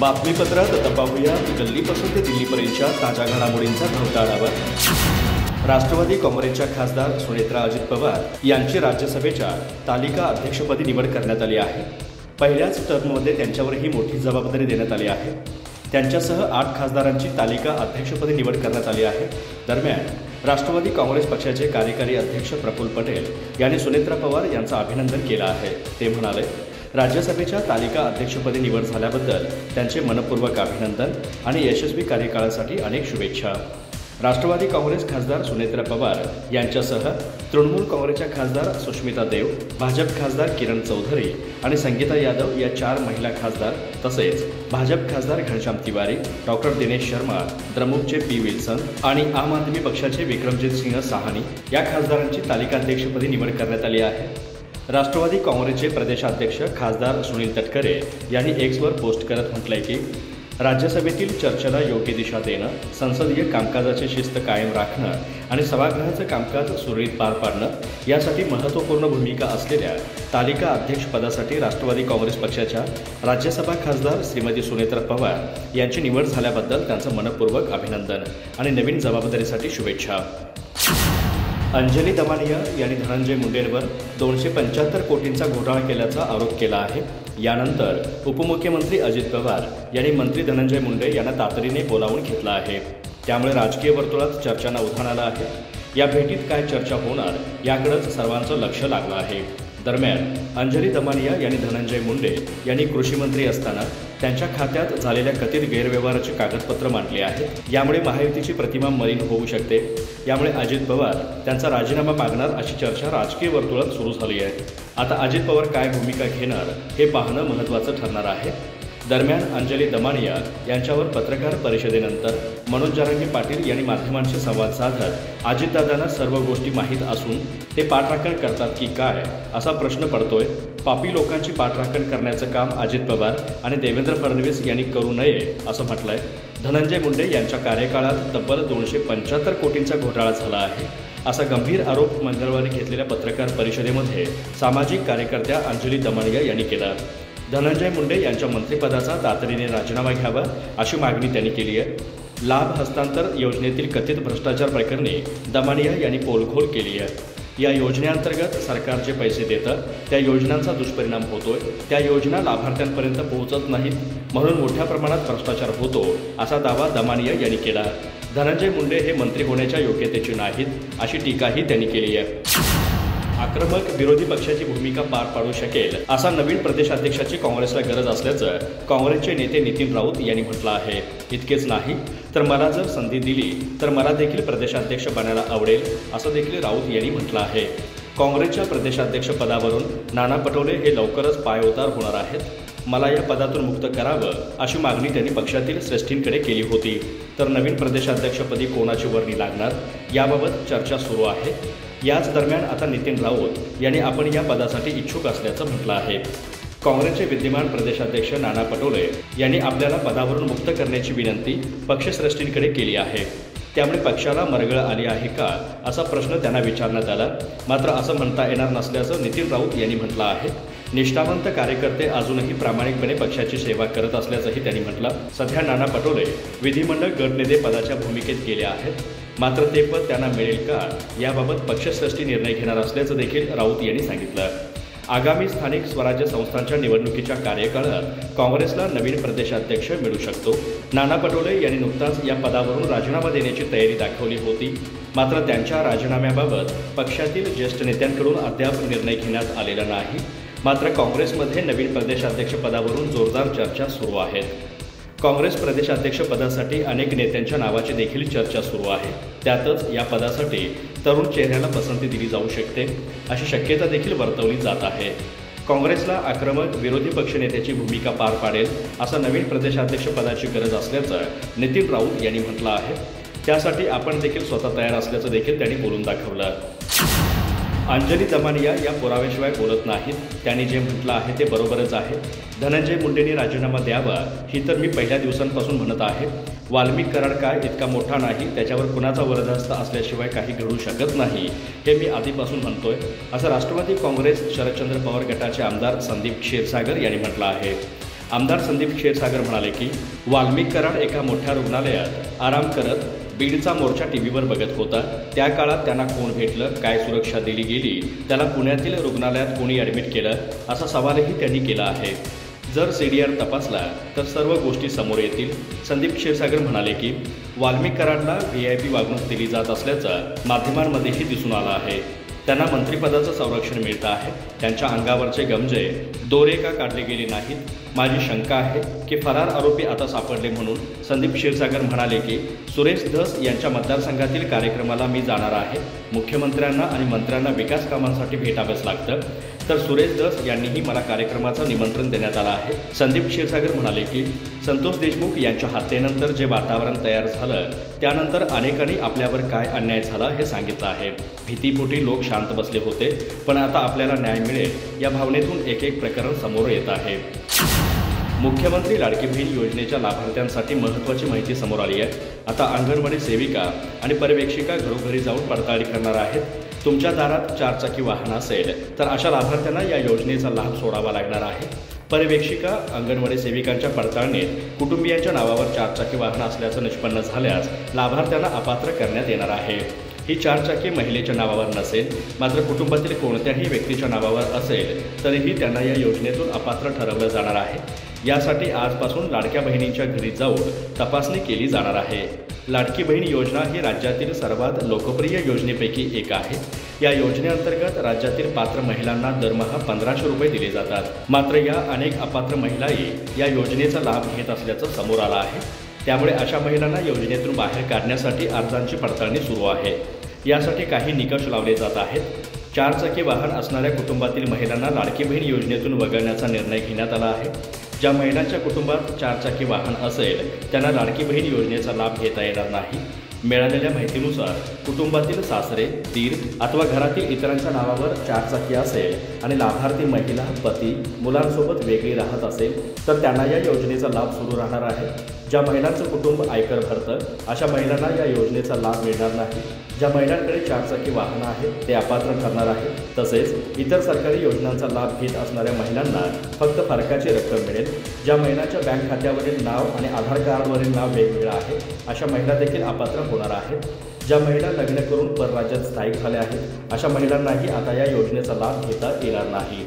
बातमीपत्रात आता पाहूया गल्लीपासून ते दिल्लीपर्यंतच्या ताज्या घडामोडींचा धावता आढावा। राष्ट्रवादी काँग्रेसच्या खासदार सुनेत्रा अजित पवार यांची राज्यसभेच्या तालिका अध्यक्षपदी निवड करण्यात आली आहे। पहिल्याच टर्ममध्ये त्यांच्यावर ही मोठी जबाबदारी देण्यात आली आहे। त्यांच्यासह 8 खासदारांची तालिका अध्यक्षपदी निवड करण्यात आली आहे। दरम्यान राष्ट्रवादी काँग्रेस पक्षाचे कार्यकारी अध्यक्ष प्रफुल्ल पटेल यांनी सुनेत्रा पवार यांचं अभिनंदन केलं आहे। ते म्हणाले, राज्यसभेच्या तालिका अध्यक्षपदी निवड झाल्याबद्दल त्यांचे मनपूर्वक अभिनंदन आणि यशस्वी कार्यकाळासाठी अनेक शुभेच्छा। राष्ट्रवादी काँग्रेस खासदार सुनेत्रा पवार यांच्यासह तृणमूल काँग्रेसच्या खासदार सुष्मिता देव, भाजप खासदार किरण चौधरी आणि संगीता यादव या 4 महिला खासदार तसेच भाजप खासदार घनश्याम तिवारी, डॉक्टर दिनेश शर्मा, द्रमुकचे पी विल्सन आणि आम आदमी पक्षाचे विक्रमजीत सिंह साहनी या खासदारांची तालिकाध्यक्षपदी निवड करण्यात आली आहे। राष्ट्रवादी काँग्रेसचे प्रदेशाध्यक्ष खासदार सुनील तटकरे यांनी एक्सवर पोस्ट करत म्हटलंय की राज्यसभेतील चर्चेला योग्य दिशा देणं, संसदीय कामकाजाची शिस्त कायम राखणं आणि सभागृहाचं कामकाज सुरळीत पार पाडणं यासाठी महत्त्वपूर्ण भूमिका असलेल्या तालिका अध्यक्षपदासाठी राष्ट्रवादी काँग्रेस पक्षाच्या राज्यसभा खासदार श्रीमती सुनेत्रा पवार यांची निवड झाल्याबद्दल त्यांचं मनपूर्वक अभिनंदन आणि नवीन जबाबदारीसाठी शुभेच्छा। अंजली दमानिया यांनी धनंजय मुंडेंवर 275 कोटींचा घोटाळा केल्याचा आरोप केला आहे। यानंतर उपमुख्यमंत्री अजित पवार यांनी मंत्री धनंजय मुंडे यांना तातडीने बोलावून घेतलं आहे। त्यामुळे राजकीय वर्तुळात चर्चांना उधाण आलं आहे। या भेटीत काय चर्चा होणार याकडेच सर्वांचं लक्ष लागलं आहे। दरम्यान अंजली दमानिया यांनी धनंजय मुंडे यांनी कृषी मंत्री असताना त्यांच्या खात्यात झालेल्या कथित गैरव्यवहाराची कागदपत्र मांडली आहेत। यामुळे महायुतीची प्रतिमा मलिन होऊ शकते। यामुळे अजित पवार त्यांचा राजीनामा मागणार अशी चर्चा राजकीय वर्तुळात सुरू झाली आहे। आता अजित पवार काय भूमिका घेणार हे पाहणं महत्त्वाचं ठरणार आहे। दरम्यान अंजली दमानिया यांच्यावर पत्रकार परिषदेनंतर मनोज जरांगे पाटील यांनी माध्यमांशी संवाद साधत अजितदादांना सर्व गोष्टी माहीत असून ते पाठराखण करतात की काय असा प्रश्न पडतोय। पापी लोकांची पाठराखण करण्याचं काम अजित पवार आणि देवेंद्र फडणवीस यांनी करू नये असं म्हटलंय। धनंजय मुंडे यांच्या कार्यकाळात तब्बल 275 कोटींचा घोटाळा झाला आहे असा गंभीर आरोप मंगळवारी घेतलेल्या पत्रकार परिषदेमध्ये सामाजिक कार्यकर्त्या अंजली दमानिया यांनी केला। धनंजय मुंडे यांच्या मंत्रिपदाचा तातडीने राजीनामा घ्यावा अशी मागणी त्यांनी केली आहे। लाभ हस्तांतर योजनेतील कथित भ्रष्टाचार प्रकरणी दमानिया यांनी पोलखोल केली आहे। या योजनेअंतर्गत सरकार जे पैसे देतं त्या योजनांचा दुष्परिणाम होतोय, त्या योजना लाभार्थ्यांपर्यंत पोहोचत नाहीत म्हणून मोठ्या प्रमाणात भ्रष्टाचार होतो असा दावा दमानिया यांनी केला। धनंजय मुंडे हे मंत्री होण्याच्या योग्यतेचे नाहीत अशी टीकाही त्यांनी केली आहे। आक्रमक विरोधी पक्षाची भूमिका पार पाडू शकेल असा नवीन प्रदेशाध्यक्षाची काँग्रेसला गरज असल्याचं काँग्रेसचे नेते नितीन राऊत यांनी म्हटलं आहे। इतकेच नाही तर मला जर संधी दिली तर मला देखील प्रदेशाध्यक्ष बनायला आवडेल असं देखील राऊत यांनी म्हटलं आहे। काँग्रेसच्या प्रदेशाध्यक्ष पदावरून नाना पटोले हे लवकरच पायउतार होणार आहेत। मला या पदातून मुक्त करावं अशी मागणी त्यांनी पक्षातील श्रेष्ठींकडे केली होती। तर नवीन प्रदेशाध्यक्षपदी कोणाची वर्णी लागणार याबाबत चर्चा सुरू आहे। याच दरम्यान आता नितीन राऊत यांनी आपण या पदासाठी इच्छुक असल्याचं म्हटलं आहे। काँग्रेसचे विद्यमान प्रदेशाध्यक्ष नाना पटोले यांनी आपल्याला पदावरून मुक्त करण्याची विनंती पक्षश्रेष्ठींकडे केली आहे। त्यामुळे पक्षाला मरगळ आली आहे का असा प्रश्न त्यांना विचारण्यात आला। मात्र असं म्हणता येणार नसल्याचं नितीन राऊत यांनी म्हटलं आहे। निष्ठावंत कार्यकर्ते अजूनही प्रामाणिकपणे पक्षाची सेवा करत असल्याचंही त्यांनी म्हटलं। सध्या नाना पटोले विधिमंडळ गटनेते पदाच्या भूमिकेत गेले आहेत। मात्र ते पद त्यांना मिळेल का याबाबत पक्षश्रेष्ठी निर्णय घेणार असल्याचं देखील राऊत यांनी सांगितलं। आगामी स्थानिक स्वराज्य संस्थांच्या निवडणुकीच्या कार्यकाळात काँग्रेसला नवीन प्रदेशाध्यक्ष मिळू शकतो। नाना पटोले यांनी नुकताच या पदावरून राजीनामा देण्याची तयारी दाखवली होती। मात्र त्यांच्या राजीनाम्याबाबत पक्षातील ज्येष्ठ नेत्यांकडून अद्याप निर्णय घेण्यात आलेला नाही। मात्र काँग्रेसमध्ये नवीन प्रदेशाध्यक्ष पदावरून जोरदार चर्चा सुरू आहेत। काँग्रेस प्रदेशाध्यक्ष पदासाठी अनेक नेत्यांच्या नावाची देखील चर्चा सुरू आहे। त्यातच या पदासाठी तरुण चेहऱ्याला पसंती दिली जाऊ शकते अशी शक्यता देखील वर्तवली जात आहे। काँग्रेसला आक्रमक विरोधी पक्षनेत्याची भूमिका पार पाडेल असा नवीन प्रदेशाध्यक्ष पदाची गरज असल्याचं नितीन राऊत यांनी म्हटलं आहे। त्यासाठी आपण देखील स्वतः तयार असल्याचं देखील त्यांनी बोलून दाखवलं। अंजली दमानिया या पुराव्याशिवाय बोलत नाहीत। त्यांनी जे म्हटलं आहे ते बरोबरच आहे। धनंजय मुंडेंनी राजीनामा द्यावा ही तर मी पहिल्या दिवसांपासून म्हणत आहे। वाल्मिक कराड काय इतका मोठा नाही, त्याच्यावर कुणाचा वरदहस्त असल्याशिवाय काही घडू शकत नाही हे मी आधीपासून म्हणतोय असं राष्ट्रवादी काँग्रेस शरदचंद्र पवार गटाचे आमदार संदीप क्षीरसागर यांनी म्हटलं आहे। आमदार संदीप क्षीरसागर म्हणाले की वाल्मिक कराड एका मोठ्या रुग्णालयात आराम करत बीडचा मोर्चा टीव्हीवर बघत होता। त्या काळात त्यांना कोण भेटलं, काय सुरक्षा दिली गेली, त्याला पुण्यातील रुग्णालयात कोणी ॲडमिट केलं, असा सवालही त्यांनी केला आहे। जर CDR तपासला तर सर्व गोष्टी समोर येतील। संदीप क्षीरसागर म्हणाले की वाल्मिक कराडला VIP वागणूक दिली जात असल्याचं माध्यमांमध्येही दिसून आलं आहे। त्यांना मंत्रिपदाचं संरक्षण मिळतं आहे। त्यांच्या अंगावरचे गमजे दोरे का काढले गेले नाहीत? माझी शंका आहे की फरार आरोपी आता सापडले म्हणून संदीप क्षीरसागर म्हणाले की सुरेश धस यांच्या मतदारसंघातील कार्यक्रमाला मी जाणार आहे। मुख्यमंत्र्यांना आणि मंत्र्यांना विकास कामांसाठी भेटावंच लागतं, तर सुरेश धस यांनीही मला कार्यक्रमाचं निमंत्रण देण्यात आलं आहे। संदीप क्षीरसागर म्हणाले की संतोष देशमुख यांच्या हत्येनंतर जे वातावरण तयार झालं त्यानंतर अनेकांनी आपल्यावर काय अन्याय झाला हे सांगितलं आहे। भीतीपोटी लोक शांत बसले होते, पण आता आपल्याला न्याय मिळेल या भावनेतून एक एक प्रकरण समोर येत आहे। मुख्यमंत्री लाडकी बहीण योजनेच्या लाभार्थ्यांसाठी महत्त्वाची माहिती समोर आली आहे। आता अंगणवाडी सेविका आणि पर्यवेक्षिका घरोघरी जाऊन पडताळणी करणार आहेत। तुमच्या दारात 4 चाकी वाहन असेल तर अशा लाभार्थ्यांना या योजनेचा लाभ सोडावा लागणार आहे। पर्यवेक्षिका अंगणवाडी सेविकांच्या पडताळणीत कुटुंबियांच्या नावावर 4 चाकी वाहन असल्याचं निष्पन्न झाल्यास लाभार्थ्यांना अपात्र करण्यात येणार आहे। ही 4 चाकी महिलेच्या नावावर नसेल, मात्र कुटुंबातील कोणत्याही व्यक्तीच्या नावावर असेल तरीही त्यांना या योजनेतून अपात्र ठरवलं जाणार आहे। यासाठी आजपासून लाडक्या बहिणींच्या घरी जाऊन तपासणी केली जाणार आहे। लाडकी बहीण योजना ही राज्यातील सर्वात लोकप्रिय योजनेपैकी एक आहे। या योजनेअंतर्गत राज्यातील पात्र महिलांना दरमहा 1500 रुपये दिले जातात। मात्र या अनेक अपात्र महिलाही या योजनेचा लाभ घेत असल्याचं समोर आलं आहे। त्यामुळे अशा महिलांना योजनेतून बाहेर काढण्यासाठी अर्जांची पडताळणी सुरू आहे। यासाठी काही निकष लावले जात आहेत। 4 चाकी वाहन असणाऱ्या कुटुंबातील महिलांना लाडकी बहीण योजनेतून वगळण्याचा निर्णय घेण्यात आला आहे। ज्या महिलांच्या कुटुंबात 4 चाकी वाहन असेल त्यांना लाडकी बहीण योजनेचा लाभ घेता येणार नाही। मिळालेल्या माहितीनुसार कुटुंबातील सासरे, दीर अथवा घरातील इतरांच्या नावावर 4 चाकी असेल आणि लाभार्थी महिला, पती, मुलांसोबत वेगळी राहत असेल तर त्यांना या योजनेचा लाभ सुरू राहणार आहे। ज्या महिलांचं कुटुंब आयकर भरतं अशा महिलांना या योजनेचा लाभ मिळणार नाही। ज्या महिलांकडे 4 चाकी वाहनं आहेत ते अपात्र ठरणार आहेत। तसेच इतर सरकारी योजनांचा लाभ घेत असणाऱ्या महिलांना फक्त फरकाची रक्कम मिळेल। ज्या महिलांच्या बँक खात्यावरील नाव आणि आधार कार्डवरील नाव वेगवेगळं आहे अशा महिला देखील अपात्र होणार आहेत। ज्या महिला लग्न करून परराज्यात स्थायिक झाल्या आहेत अशा महिलांनाही आता या योजनेचा लाभ घेता येणार नाही।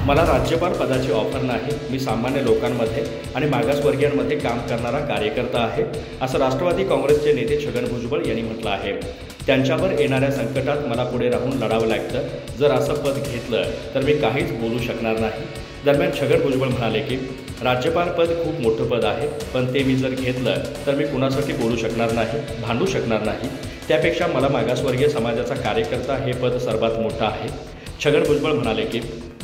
मला राज्यपाल पदाची ऑफर नाही, मी सामान्य लोकांमध्ये आणि मागासवर्गीयांमध्ये काम करणारा कार्यकर्ता आहे, असं राष्ट्रवादी काँग्रेसचे नेते छगन भुजबळ यांनी म्हटलं आहे। त्यांच्यावर येणाऱ्या संकटात मला पुढे राहून लढावं लागतं। जर असं पद घेतलं तर मी काहीच बोलू शकणार नाही। दरम्यान छगन भुजबळ म्हणाले की राज्यपाल पद खूप मोठं पद आहे, पण ते मी जर घेतलं तर मी कुणासाठी बोलू शकणार नाही, भांडू शकणार नाही। त्यापेक्षा मला मागासवर्गीय समाजाचा कार्यकर्ता हे पद सर्वात मोठं आहे। छगन भुजबळ म्हणाले की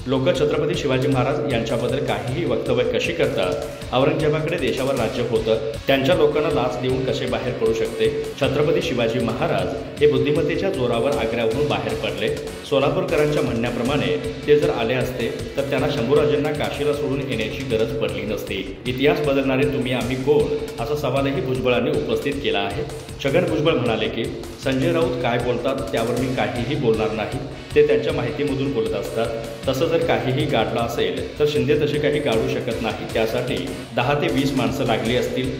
लोक छत्रपती शिवाजी महाराज यांच्याबद्दल काहीही वक्तव्य कशी करतात? औरंगजेबाकडे देशावर राज्य होतं, त्यांच्या लोकांना लाच देऊन कसे बाहेर पडू शकते? छत्रपती शिवाजी महाराज हे बुद्धिमत्तेच्या जोरावर आग्र्यावरून बाहेर पडले। सोलापूरकरांच्या म्हणण्याप्रमाणे ते जर आले असते तर त्यांना शंभूराजांना काशीला सोडून येण्याची गरज पडली नसती। इतिहास बदलणारे तुम्ही आम्ही कोण? असा सवालही भुजबळांनी उपस्थित केला आहे। छगन भुजबळ म्हणाले की संजय राऊत काय बोलतात त्यावर मी काहीही बोलणार नाही, ते त्यांच्या माहितीमधून बोलत असतात। तसं जर काहीही गाडलं असेल तर शिंदे तसे काही गाडू शकत नाही। त्यासाठी 10 ते 20 माणसं लागली असतील।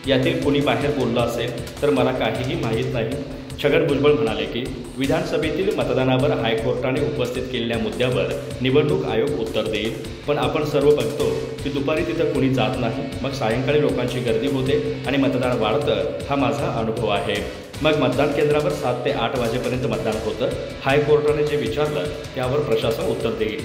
यातील कोणी बाहेर बोललं असेल तर मला काहीही माहीत नाही। छगन भुजबळ म्हणाले की विधानसभेतील मतदानावर हायकोर्टाने उपस्थित केलेल्या मुद्द्यावर निवडणूक आयोग उत्तर देईल, पण आपण सर्व बघतो की दुपारी तिथं कोणी जात नाही, मग सायंकाळी लोकांची गर्दी होते आणि मतदान वाढतं, हा माझा अनुभव आहे। मग मतदान केंद्रावर 7 ते 8 वाजेपर्यंत मतदान होतं। हायकोर्टाने जे विचारलं त्यावर प्रशासन उत्तर देईल।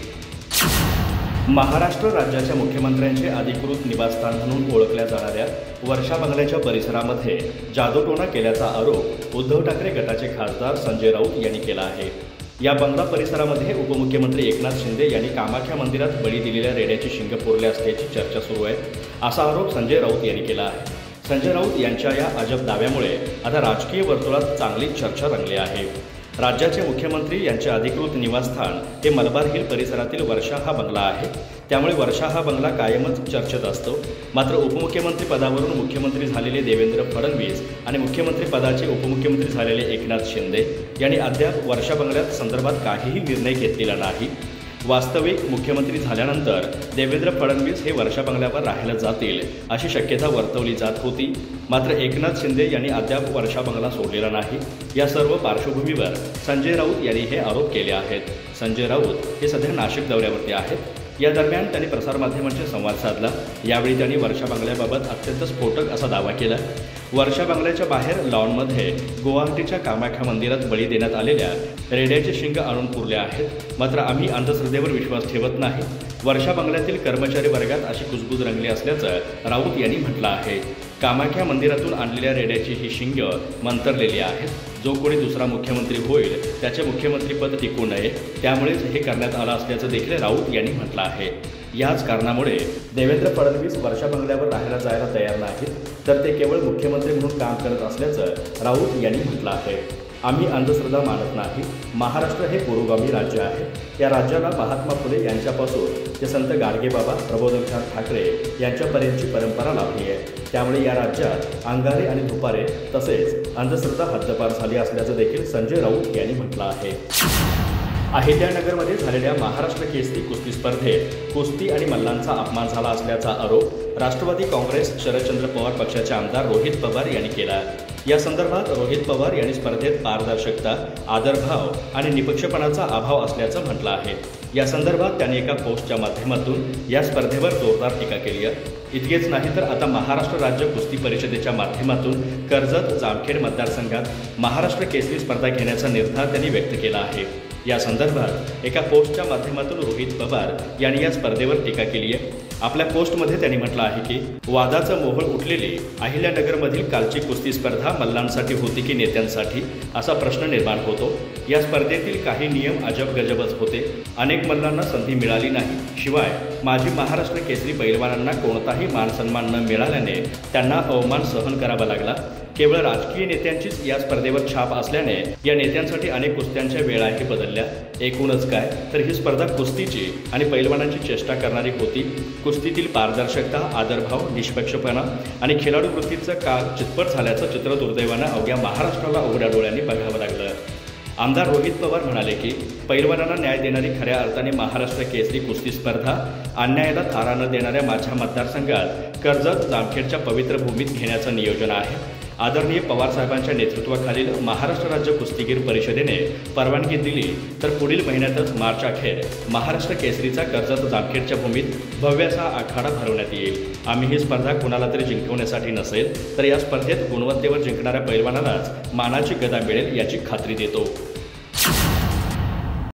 महाराष्ट्र राज्याच्या मुख्यमंत्र्यांचे अधिकृत निवासस्थान म्हणून ओळखल्या जाणाऱ्या वर्षा बंगल्याच्या परिसरामध्ये जादूटोणा केल्याचा आरोप उद्धव ठाकरे गटाचे खासदार संजय राऊत यांनी केला आहे। या बंगला परिसरामध्ये उपमुख्यमंत्री एकनाथ शिंदे यांनी कामाख्या मंदिरात बळी दिलेल्या रेड्याची शिंग पुरले असल्याची चर्चा सुरू आहे, असा आरोप संजय राऊत यांनी केला आहे। संजय राऊत यांच्या या अजब दाव्यामुळे आता राजकीय वर्तुळात चांगली चर्चा रंगली आहे। राज्याचे मुख्यमंत्री यांचे अधिकृत निवासस्थान हे मलबार हिल परिसरातील वर्षा हा बंगला आहे। त्यामुळे वर्षा हा बंगला कायमच चर्चेत असतो। मात्र उपमुख्यमंत्री पदावरून मुख्यमंत्री झालेले देवेंद्र फडणवीस आणि मुख्यमंत्री पदाचे उपमुख्यमंत्री झालेले एकनाथ शिंदे यांनी अद्याप वर्षा बंगल्यात संदर्भात काहीही निर्णय घेतलेला नाही। वास्तविक मुख्यमंत्री झाल्यानंतर देवेंद्र फडणवीस हे वर्षा बंगल्यावर राहायला जातील अशी शक्यता वर्तवली जात होती। मात्र एकनाथ शिंदे यांनी अद्याप वर्षा बंगला सोडलेला नाही। या सर्व पार्श्वभूमीवर संजय राऊत यांनी हे आरोप केले आहेत। संजय राऊत हे सध्या नाशिक दौऱ्यावरती आहेत। या दरम्यान त्यांनी प्रसारमाध्यमांशी संवाद साधला। यावेळी त्यांनी वर्षा बंगल्याबाबत अत्यंत स्फोटक असा दावा केला। वर्षा बंगल्याच्या बाहेर लॉनमध्ये गुवाहाटीच्या कामाख्या मंदिरात बळी देण्यात आलेल्या रेड्याचे शिंग आणून पुरले आहेत। मात्र आम्ही अंधश्रद्धेवर विश्वास ठेवत नाही। वर्षा बंगल्यातील कर्मचारी वर्गात अशी कुजबूज रंगली असल्याचं राऊत यांनी म्हटलं आहे। कामाख्या मंदिरातून आणलेल्या रेड्याची ही शिंग मंतरलेली आहेत। जो कोणी दुसरा मुख्यमंत्री होईल त्याचे मुख्यमंत्रीपद टिकू नये, त्यामुळेच हे करण्यात आलं असल्याचं देखील राऊत यांनी म्हटलं आहे। याच कारणामुळे देवेंद्र फडणवीस वर्षा बंगल्यावर राहायला जायला तयार नाहीत, तर ते केवळ मुख्यमंत्री म्हणून काम करत असल्याचं राऊत यांनी म्हटलं आहे। आम्ही अंधश्रद्धा मानत नाही। महाराष्ट्र हे पुरोगामी राज्य आहे। या राज्याला महात्मा फुले यांच्यापासून ते संत गाडगेबाबा, प्रबोधनकार ठाकरे यांच्यापर्यंतची परंपरा लाभली आहे। त्यामुळे या राज्यात अंगारे आणि धुपारे तसेच अंधश्रद्धा हद्दपार झाली असल्याचं देखील संजय राऊत यांनी म्हटलं आहे। अहिल्यानगरमध्ये झालेल्या महाराष्ट्र केसरी कुस्ती स्पर्धेत कुस्ती आणि मल्लांचा अपमान झाला असल्याचा आरोप राष्ट्रवादी काँग्रेस शरदचंद्र पवार पक्षाचे आमदार रोहित पवार यांनी केला। या संदर्भात रोहित पवार यांनी स्पर्धेत पारदर्शकता, आदरभाव आणि निपक्षपणाचा अभाव असल्याचं म्हटलं आहे। या संदर्भात त्यांनी एका पोस्टच्या माध्यमातून या स्पर्धेवर जोरदार टीका केली आहे। इतकेच नाही तर आता महाराष्ट्र राज्य कुस्ती परिषदेच्या माध्यमातून कर्जत जामखेड मतदारसंघात महाराष्ट्र केसरी स्पर्धा घेण्याचा निर्धार त्यांनी व्यक्त केला आहे। या संदर्भात एका पोस्टच्या माध्यमातून रोहित पवार यांनी या स्पर्धेवर टीका केली आहे। आपल्या पोस्टमध्ये त्यांनी म्हटलं आहे की वादाचं मोहोळ उठलेली अहिल्यानगरमधील कालची कुस्ती स्पर्धा मल्लांसाठी होती की नेत्यांसाठी असा प्रश्न निर्माण होतो। या स्पर्धेतील काही नियम अजब गजबच होते। अनेक मल्लांना संधी मिळाली नाही। शिवाय माजी महाराष्ट्र केसरी पैलवानांना कोणताही मानसन्मान न मिळाल्याने त्यांना अवमान सहन करावा लागला। केवळ राजकीय नेत्यांचीच या स्पर्धेवर छाप असल्याने या नेत्यांसाठी अनेक कुस्त्यांच्या वेळाही बदलल्या। एकूणच काय तर ही स्पर्धा कुस्तीची आणि पैलवानांची चेष्टा करणारी होती। कुस्तीतील पारदर्शकता, आदरभाव, निष्पक्षपणा आणि खेळाडू वृत्तीचं काल चितपट झाल्याचं चित्र दुर्दैवानं अवघ्या महाराष्ट्राला उघड्या डोळ्यांनी बघावं लागलं। आमदार रोहित पवार म्हणाले की पैलवानांना न्याय देणारी खऱ्या अर्थाने महाराष्ट्र केसरी कुस्ती स्पर्धा अन्यायाला थारा न देणाऱ्या माझ्या मतदारसंघात कर्जत जामखेडच्या पवित्र भूमीत घेण्याचं नियोजन आहे। आदरणीय पवार साहेबांच्या नेतृत्वाखालील महाराष्ट्र राज्य कुस्तीगीर परिषदेने परवानगी दिली तर पुढील महिन्यातच मार्च अखेर महाराष्ट्र केसरीचा कर्जत जामखेडच्या भूमीत भव्य असा आखाडा भरवण्यात येईल। आम्ही ही स्पर्धा कोणाला तरी जिंकवण्यासाठी नसेल तर या स्पर्धेत गुणवत्तेवर जिंकणाऱ्या पैलवानालाच मानाची गदा मिळेल याची खात्री देतो।